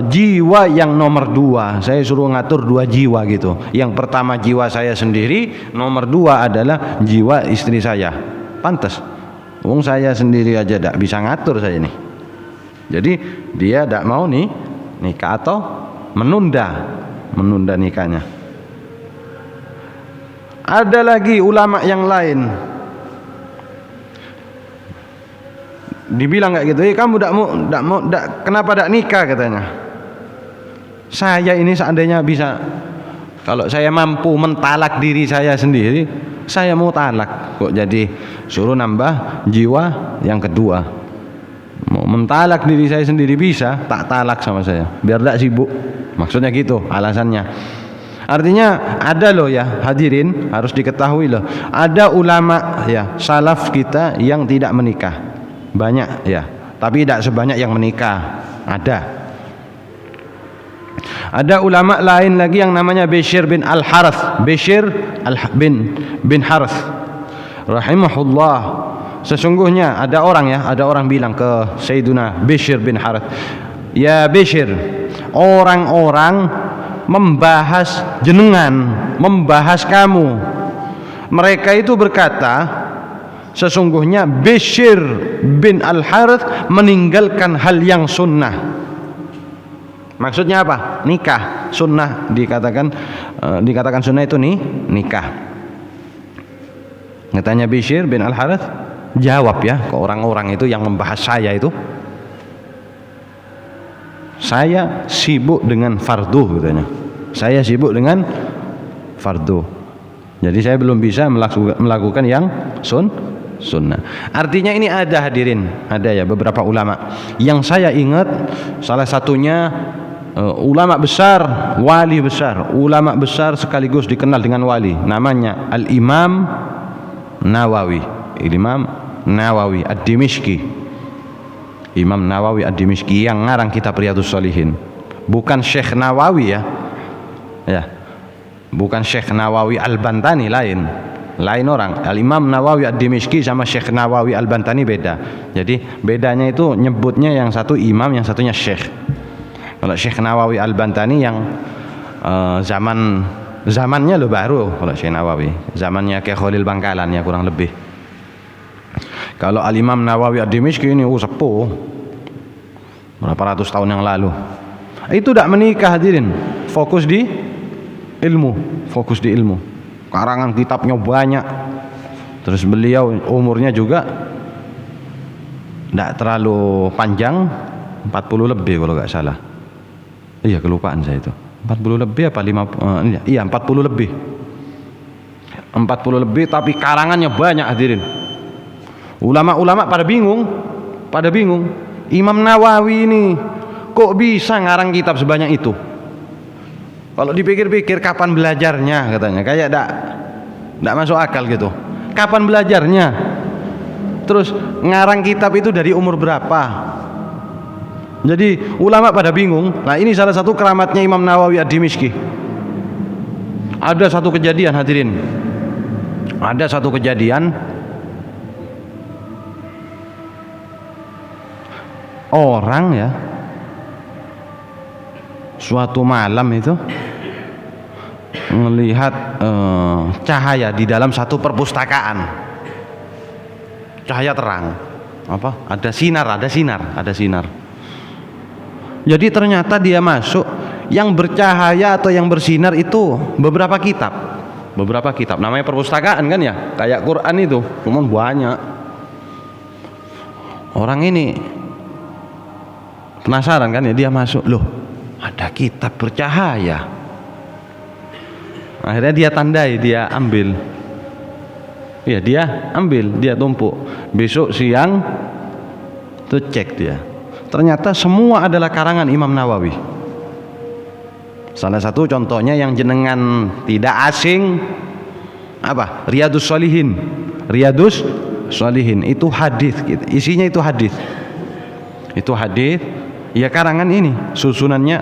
jiwa yang nomor 2? Saya suruh ngatur 2 jiwa gitu. Yang pertama jiwa saya sendiri, nomor 2 adalah jiwa istri saya. Pantas. Wong saya sendiri aja tidak bisa ngatur saya nih. Jadi dia tidak mau nikah atau menunda nikahnya. Ada lagi ulama yang lain dibilang kayak gitu, kamu kenapa tidak nikah katanya. Saya ini seandainya bisa, kalau saya mampu mentalak diri saya sendiri, saya mau talak. Kok jadi suruh nambah jiwa yang kedua? Mau mentalak diri saya sendiri bisa, tak talak sama saya, biar tidak sibuk. Maksudnya gitu alasannya. Artinya ada loh ya hadirin, harus diketahui loh, ada ulama ya salaf kita yang tidak menikah, banyak ya, tapi tidak sebanyak yang menikah. Ada ulama lain lagi yang namanya Bishr bin Al-Harith, bin Harith rahimahullah. Sesungguhnya ada orang bilang ke Sayyiduna Bishr bin Harith, ya Bishr, orang-orang membahas jenengan, membahas kamu. Mereka itu berkata, sesungguhnya Bishr bin Al-Harits meninggalkan hal yang sunnah. Maksudnya apa? Nikah. Sunnah dikatakan sunnah itu nikah. Katanya Bishr bin Al-Harits, jawab ya ke orang-orang itu yang membahas saya itu, saya sibuk dengan fardu katanya. Saya sibuk dengan fardu. Jadi saya belum bisa melakukan yang sunnah. Artinya ini ada hadirin, ada ya beberapa ulama yang saya ingat, salah satunya ulama besar, wali besar, ulama besar sekaligus dikenal dengan wali, namanya Al-Imam Nawawi, Imam Nawawi Ad-Dimishqi. Imam Nawawi Ad-Dimishqi yang ngarang kitab Riyadhus Shalihin. Bukan Syekh Nawawi ya. Ya. Bukan Syekh Nawawi Al-Bantani, lain orang. Al-Imam Nawawi Ad-Dimishqi sama Syekh Nawawi Al-Bantani beda. Jadi bedanya itu nyebutnya yang satu imam, yang satunya syekh. Kalau Syekh Nawawi Al-Bantani yang zamannya lo baru, kalau Syekh Nawawi zamannya kayak Khalil Bangkalan ya kurang lebih. Kalau Al-Imam Nawawi Ad-Dimishqi ini sepuh, berapa ratus tahun yang lalu. Itu tidak menikah hadirin, fokus di ilmu, karangan kitabnya banyak. Terus beliau umurnya juga tidak terlalu panjang, 40 lebih kalau nggak salah. Iya, kelupaan saya itu. 40 lebih apa 50? Iya 40 lebih. 40 lebih tapi karangannya banyak hadirin. Ulama-ulama pada bingung. Imam Nawawi ini kok bisa ngarang kitab sebanyak itu? Kalau dipikir-pikir kapan belajarnya katanya, kayak enggak masuk akal gitu. Kapan belajarnya? Terus ngarang kitab itu dari umur berapa? Jadi ulama pada bingung. Nah, ini salah satu keramatnya Imam Nawawi Ad-Dimishqi. Ada satu kejadian hadirin. Orang ya, suatu malam itu melihat cahaya di dalam satu perpustakaan, cahaya terang, ada sinar. Jadi ternyata dia masuk, yang bercahaya atau yang bersinar itu beberapa kitab, namanya perpustakaan kan ya, kayak Quran itu, cuman banyak. Orang ini penasaran kan ya, dia masuk, loh ada kitab bercahaya. Akhirnya dia tandai, dia ambil. Ya dia ambil, dia tumpuk. Besok siang tuh cek dia. Ternyata semua adalah karangan Imam Nawawi. Salah satu contohnya yang jenengan tidak asing, Riyadhus Shalihin itu hadis gitu. Isinya itu hadis. Ya karangan ini susunannya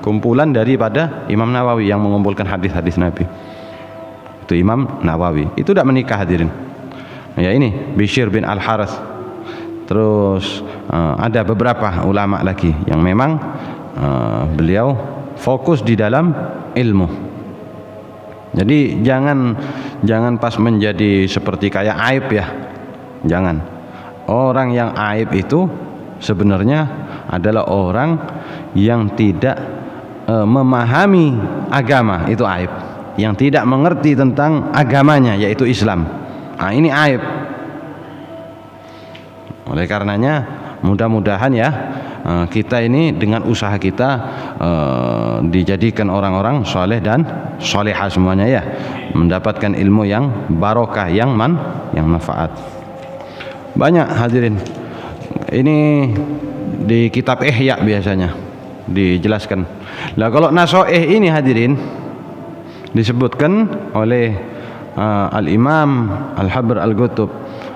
kumpulan daripada Imam Nawawi yang mengumpulkan hadis-hadis Nabi. Itu Imam Nawawi. Itu tidak menikah hadirin. Ya ini Bishr bin Al-Harits. Terus ada beberapa ulama lagi yang memang beliau fokus di dalam ilmu. Jadi jangan pas menjadi seperti kayak aib ya. Jangan. Orang yang aib itu sebenarnya adalah orang yang tidak memahami agama, itu aib. Yang tidak mengerti tentang agamanya, yaitu Islam. Nah, ini aib. Oleh karenanya mudah-mudahan ya kita ini dengan usaha kita dijadikan orang-orang soleh dan solehah semuanya ya, mendapatkan ilmu yang barokah, yang manfaat. Banyak hadirin. Ini di kitab Ihya biasanya dijelaskan. Lah kalau Nasoih ini hadirin disebutkan oleh Al-Imam Al-Habr Al-Qutub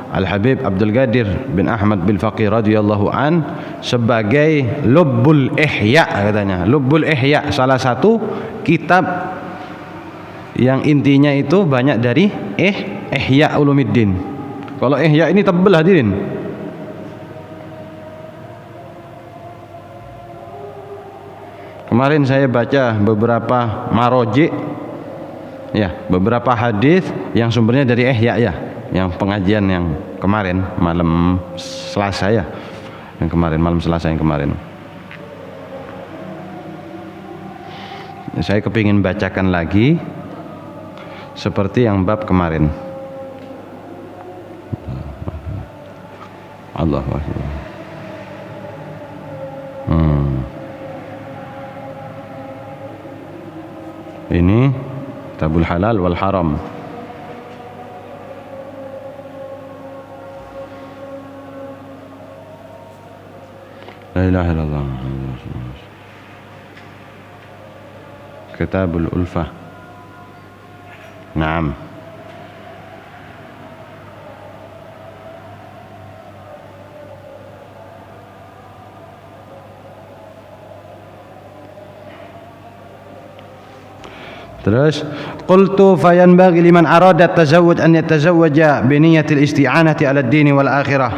Al-Habib Abdul Qadir bin Ahmad bin Faqih radhiyallahu an sebagai Lubbul Ihya katanya. Lubbul Ihya salah satu kitab yang intinya itu banyak dari Ihya Ulumuddin. Kalau Ihya ini tebal hadirin. Kemarin saya baca beberapa maroji ya, beberapa hadis yang sumbernya dari Ihya ya, yang pengajian yang kemarin, malam Selasa ya, yang kemarin, malam Selasa yang kemarin. Saya kepingin bacakan lagi seperti yang bab kemarin. Allahu Akbar. Ini Kitabul Halal wal Haram. La ilaha illallah. Kitabul Ulfah. Naam. Terus qultu fayanbaghi liman arada at-tazawwuj an yatazawwaja bi niyyatil isti'anati 'ala ad-din wal akhirah.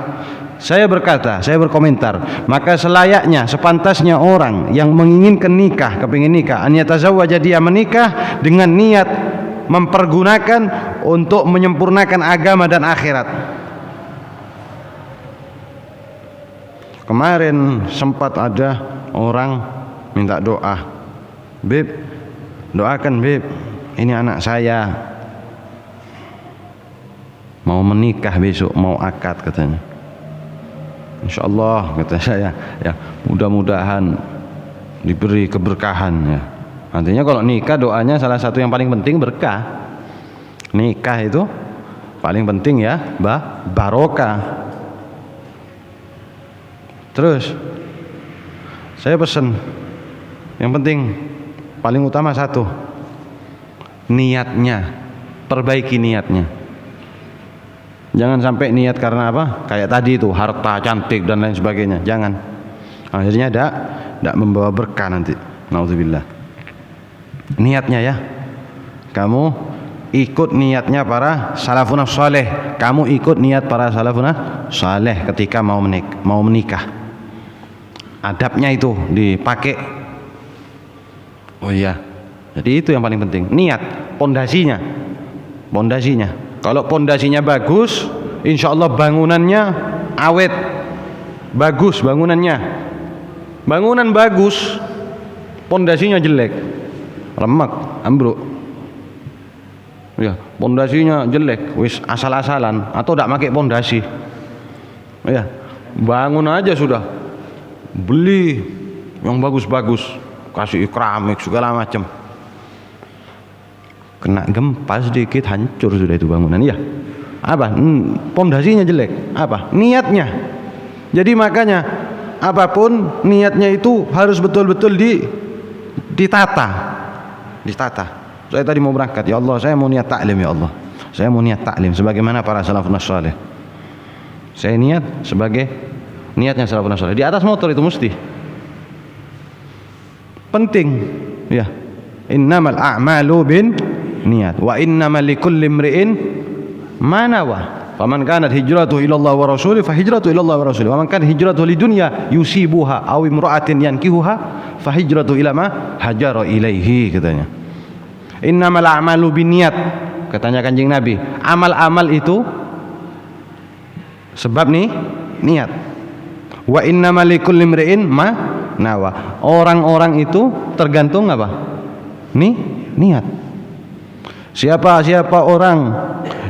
Saya berkata, saya berkomentar, maka selayaknya, sepantasnya orang yang menginginkan nikah, kepingin nikah, an yatazawwaja, dia menikah dengan niat mempergunakan untuk menyempurnakan agama dan akhirat. Kemarin sempat ada orang minta doa, Bib, doakan Bib, ini anak saya mau menikah besok, mau akad katanya. Insyaallah kata saya, ya mudah-mudahan diberi keberkahan ya. Artinya kalau nikah doanya salah satu yang paling penting berkah. Nikah itu paling penting ya, barokah. Terus saya pesan, yang penting paling utama satu, niatnya, perbaiki niatnya. Jangan sampai niat karena apa? Kayak tadi itu, harta, cantik dan lain sebagainya. Jangan. Akhirnya tidak membawa berkah nanti. Nauzubillah. Niatnya ya. Kamu ikut niatnya para salafun saleh. Kamu ikut niat para salafun saleh ketika mau menikah. Adabnya itu dipakai. Oh iya. Jadi itu yang paling penting. Niat, pondasinya. Kalau pondasinya bagus, insya Allah bangunannya awet, bagus bangunannya. Bangunan bagus, pondasinya jelek, remek, ambruk. Ya, pondasinya jelek, wis asal-asalan atau tidak pakai pondasi. Ya, bangun aja sudah, beli yang bagus-bagus, kasih keramik segala macam. Kena gempa sedikit hancur sudah itu bangunan. Ya, apa? Pondasinya jelek. Apa? Niatnya. Jadi makanya apapun niatnya itu harus betul-betul ditata. Saya tadi mau berangkat, ya Allah, saya mau niat taklim ya Allah. Saya mau niat taklim sebagaimana para salafun saleh. Saya niat sebagai niatnya salafun saleh. Di atas motor itu mesti penting, ya. Innamal a'malu bin niat wa innamal likulli imri'in ma nawa. Faman kanat hijratuhu ila Allah wa rasulih fa hijratuhu ila Allah wa rasulih. Wa man kanat hijratuhu lidunya yusibuha aw imra'atin yankihuha fa hijratuhu ila ma hajara ilaihi, katanya. Innamal a'malu binniyat, katanya Kanjeng Nabi. Amal-amal itu sebab niat. Wa innamal likulli imri'in ma nawa. Orang-orang itu tergantung apa? Niat. Siapa orang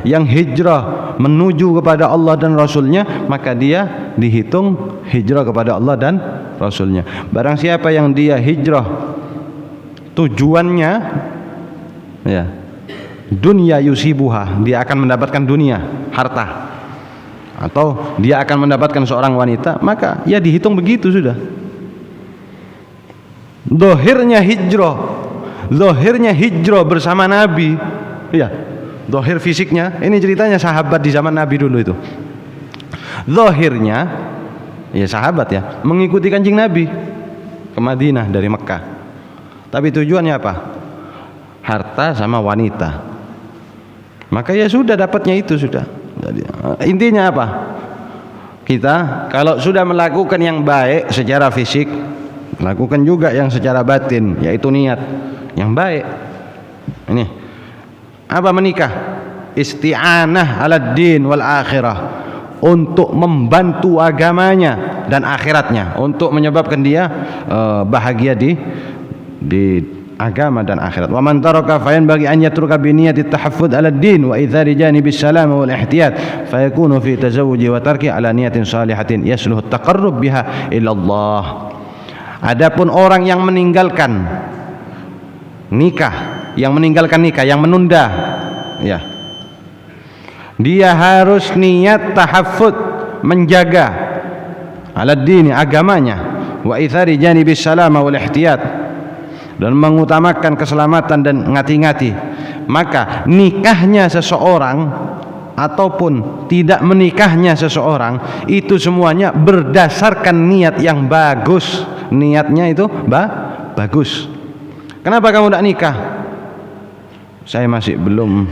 yang hijrah menuju kepada Allah dan Rasulnya, maka dia dihitung hijrah kepada Allah dan Rasulnya. Barang siapa yang dia hijrah tujuannya ya dunia yusibuha, dia akan mendapatkan dunia, harta, atau dia akan mendapatkan seorang wanita, maka ya dihitung begitu sudah. Zahirnya hijrah bersama Nabi, ya, zahir fisiknya. Ini ceritanya sahabat di zaman Nabi dulu itu. Zahirnya, ya sahabat ya, mengikuti Kanjeng Nabi ke Madinah dari Mekah. Tapi tujuannya apa? Harta sama wanita. Maka ya sudah, dapatnya itu sudah. Jadi, intinya apa? Kita kalau sudah melakukan yang baik secara fisik, lakukan juga yang secara batin, yaitu niat yang baik. Ini apa menikah? Isti'anah 'ala din wal akhirah, untuk membantu agamanya dan akhiratnya, untuk menyebabkan dia bahagia di agama dan akhirat. Wa man taraka fayanbaghi an yatruka bi niyyati at-tahaffud 'ala ad-din wa idhari janibi as-salam wal ihtiyat fayakunu fi tazawwuji wa tarki 'ala niyatin salihatin yasluhu at-taqarrub biha ila Allah. Adapun orang yang meninggalkan nikah, yang menunda, ya, dia harus niat tahaffud, menjaga ala-dini, agamanya, wa ithari janibis salama wal ihtiyat, dan mengutamakan keselamatan dan ngati-ngati. Maka nikahnya seseorang ataupun tidak menikahnya seseorang itu semuanya berdasarkan niat yang bagus. Niatnya itu bagus. Kenapa kamu tidak nikah? Saya masih belum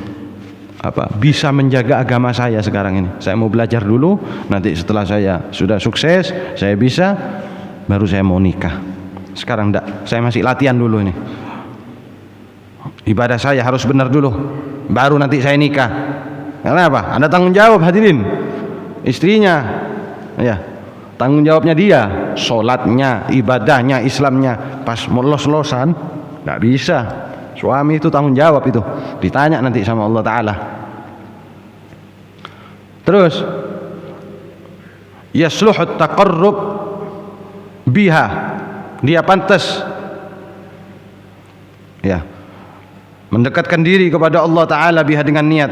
bisa menjaga agama saya sekarang ini. Saya mau belajar dulu, nanti setelah saya sudah sukses, saya bisa, baru saya mau nikah. Sekarang enggak, saya masih latihan dulu ini. Ibadah saya harus benar dulu, baru nanti saya nikah. Karena apa? Ada tanggung jawab, hadirin. Istrinya, ya, tanggung jawabnya dia, sholatnya, ibadahnya, Islamnya. Pas mau los-losan, enggak bisa. Suami itu tanggung jawab itu, ditanya nanti sama Allah Ta'ala. Terus yasluhut taqarrub biha, dia pantas, ya, mendekatkan diri kepada Allah Ta'ala biha dengan niat,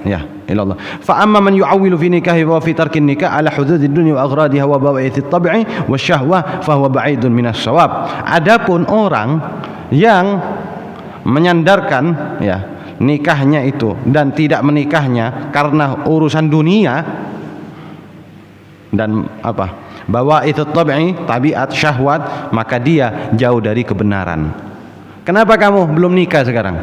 ya, ilallah. Fa amma man yu'awwilu fi nikahi wa fi tarkin nikah ala hududid dunya wa aghradiha wa bawa'ithit tab'i wa syahwah fa huwa ba'idun minas shawab. Adapun orang yang menyandarkan, ya, nikahnya itu dan tidak menikahnya karena urusan dunia dan bawa itu tabiat syahwat, maka dia jauh dari kebenaran. Kenapa kamu belum nikah sekarang?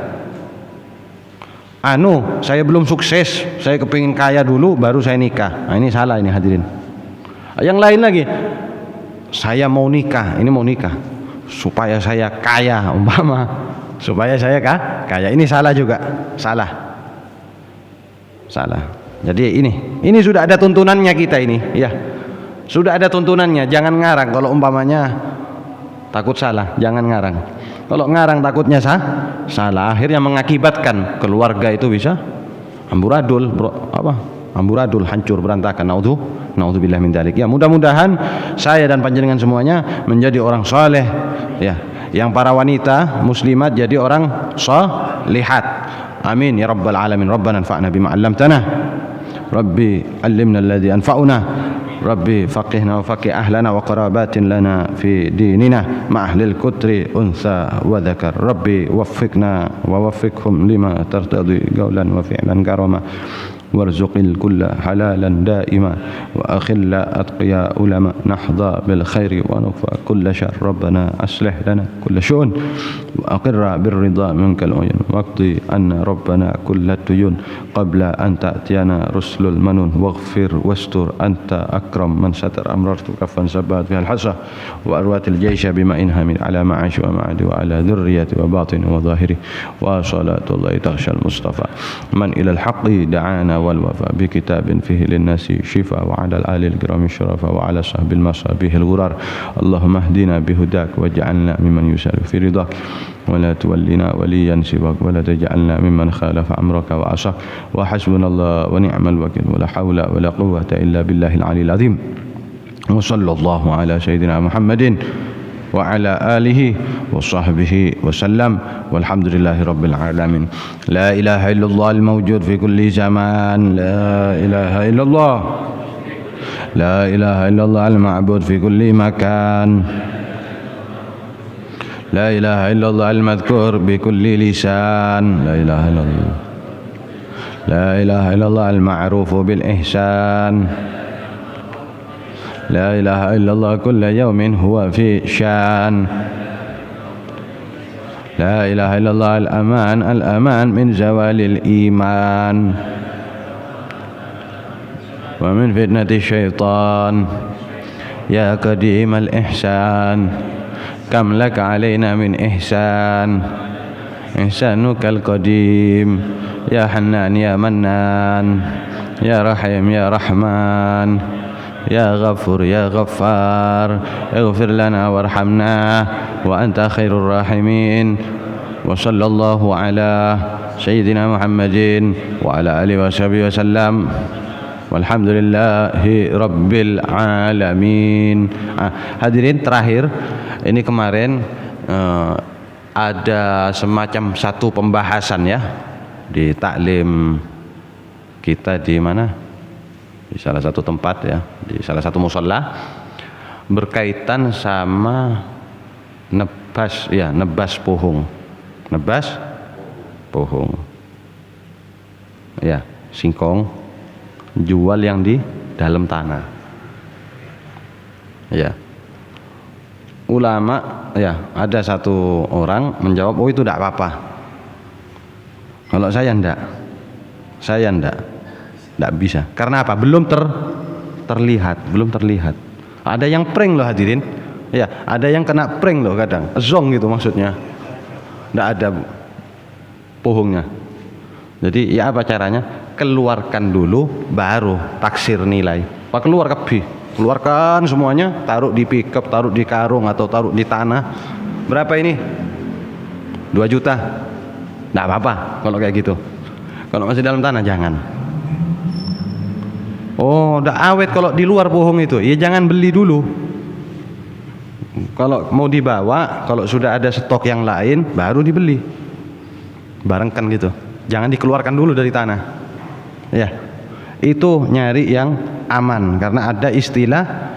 Saya belum sukses, saya kepingin kaya dulu baru saya nikah. Nah, ini salah ini, hadirin. Yang lain lagi, saya mau nikah, ini mau nikah supaya saya kaya, supaya saya kaya. Ini salah juga, salah. Jadi ini sudah ada tuntunannya kita ini, ya. Sudah ada tuntunannya, jangan ngarang. Kalau umpamanya takut salah, jangan ngarang. Kalau ngarang takutnya salah, akhirnya mengakibatkan keluarga itu bisa amburadul, hancur, berantakan. Naudzubillah min dzalik. Ya, mudah-mudahan saya dan panjenengan semuanya menjadi orang saleh, ya. Yang para wanita muslimat jadi orang salihat. Amin ya rabbal alamin. Rabbana anfa'na bima 'allamtana. Rabbi 'allimna alladhi anfa'una. Rabbi faqihna wa faqih ahlana wa qarabatin lana fi dinina ma ahlil kutri untha wa dhakar. Rabbi waffiqna wa waffiqhum lima tartadi qawlan wa fi'lan karama warzuqil kulla halalan daima wa akhilla atqiya ulama nahda bil khairi wa nufa kulla syar. Rabbana aslih lana kulla syu'un wa aqirra bir ridha minkal uyun waqti anna rabbana kulla tuyun qabla an ta'tiyana rusulul manun waghfir wastur anta akram man satar amrartu kafan sabat fihal hasa wa arwatil jaysha bima inhamil ala ma'ash wa ma'adi wa ala dhurriyyati wa batin wa zahiri wa salatu allahi taghshal mustafa man ila al haqqi da'ana والوفاء بكتاب فيه للناس شفاء وعلى الآل الكرام الشرفاء وعلى صحب المصابيح الغرار. اللهم اهدنا بهداك واجعلنا ممن يسار في رضاك ولا تولنا وليا سواك ولا تجعلنا ممن خالف أمرك وعصاك وحسبنا الله ونعم الوكيل ولا حول ولا قوة إلا بالله العلي العظيم. وصلى الله على سيدنا محمد وعلى آله وصحبه وسلم والحمد لله رب العالمين. لا إله إلا الله الموجود في كل زمان. لا إله إلا الله. لا إله إلا الله المعبود في كل مكان. لا إله إلا الله المذكور بكل لسان. لا إله إلا الله. لا إله إلا الله المعروف بالإحسان. لا إله إلا الله كل يوم هو في شان. لا إله إلا الله الأمان من زوال الإيمان ومن فتنة الشيطان. يا قديم الإحسان كم لك علينا من إحسان. إحسانك القديم يا حنان يا منان يا رحيم يا رحمن يا غفور يا غفار اغفر لنا وارحمنا وأنت خير الراحمين وصلى الله على سيدنا محمد وعلى آله وصحبه وسلم walhamdulillahi rabbil alamin. Hadirin, terakhir ini kemarin ada semacam satu pembahasan ya di taklim kita di mana, di salah satu tempat ya, di salah satu musholla, berkaitan sama nebas pohong ya, singkong jual yang di dalam tanah ya. Ulama ya, ada satu orang menjawab, oh itu tidak apa-apa. Kalau saya tidak bisa. Karena apa? Belum terlihat. Ada yang prank loh hadirin ya, ada yang kena prank loh kadang, zong gitu maksudnya, tidak ada pohongnya. Jadi ya apa caranya? Keluarkan dulu baru taksir nilai. Pak keluarkan semuanya, taruh di pickup, taruh di karung atau taruh di tanah. Berapa ini? 2 juta. Nggak apa-apa kalau kayak gitu. Kalau masih dalam tanah jangan. Oh, udah awet kalau di luar pohong itu, ya jangan beli dulu. Kalau mau dibawa, kalau sudah ada stok yang lain baru dibeli. Barengkan gitu. Jangan dikeluarkan dulu dari tanah. Ya, itu nyari yang aman, karena ada istilah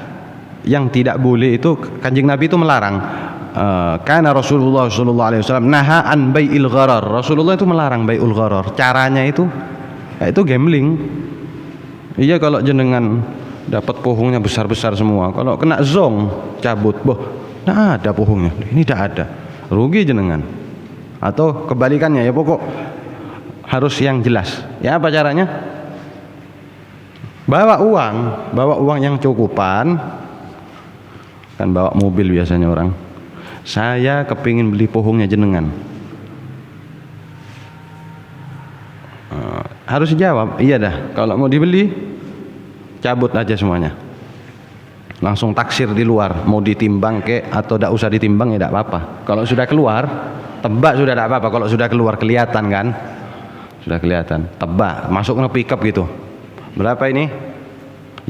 yang tidak boleh itu. Kanjeng Nabi itu melarang. Karena Rasulullah SAW naha an bai'il gharar. Rasulullah itu melarang bai'ul gharar. Caranya itu yaitu gambling. Iya, kalau jenengan dapat pohongnya besar-besar semua, kalau kena zong cabut, nah ada pohongnya, ini tidak ada, rugi jenengan. Atau kebalikannya ya, pokok harus yang jelas. Ya apa caranya? Bawa uang yang cukupan. Kan bawa mobil biasanya orang. Saya kepingin beli pohongnya jenengan. Harus dijawab, iya dah. Kalau mau dibeli, cabut aja semuanya. Langsung taksir di luar. Mau ditimbang atau tidak usah ditimbang ya tidak apa-apa. Kalau sudah keluar, tebak sudah tidak apa-apa. Kalau sudah keluar kelihatan kan? Sudah kelihatan, tebak, masuk ke pickup gitu. Berapa ini?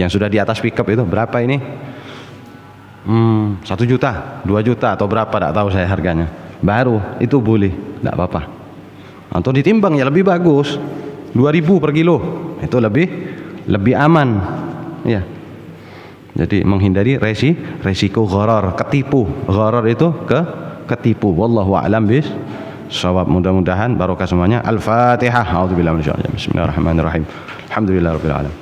Yang sudah di atas pickup itu berapa ini? 1 juta, 2 juta atau berapa, tidak tahu saya harganya. Baru itu boleh, tidak apa-apa. Atau ditimbang ya lebih bagus, 2.000 per kilo, itu lebih aman ya. Jadi menghindari resiko gharar, ketipu. Gharar itu ketipu. Wallahu a'lam bissawab. Mudah-mudahan barokah semuanya. Al-Fatihah. A'udzubillahi minasyaitonir rajim. Bismillahirrahmanirrahim. Alhamdulillahirabbil alamin.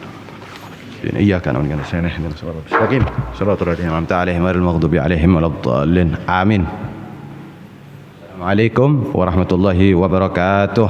Iyyaka na'budu wa iyyaka nasta'in. Ihdinas siratal mustaqim. Shiratal ladzina an'amta 'alaihim ghairil maghdubi 'alaihim waladdallin. Amin. Assalamualaikum warahmatullahi wabarakatuh.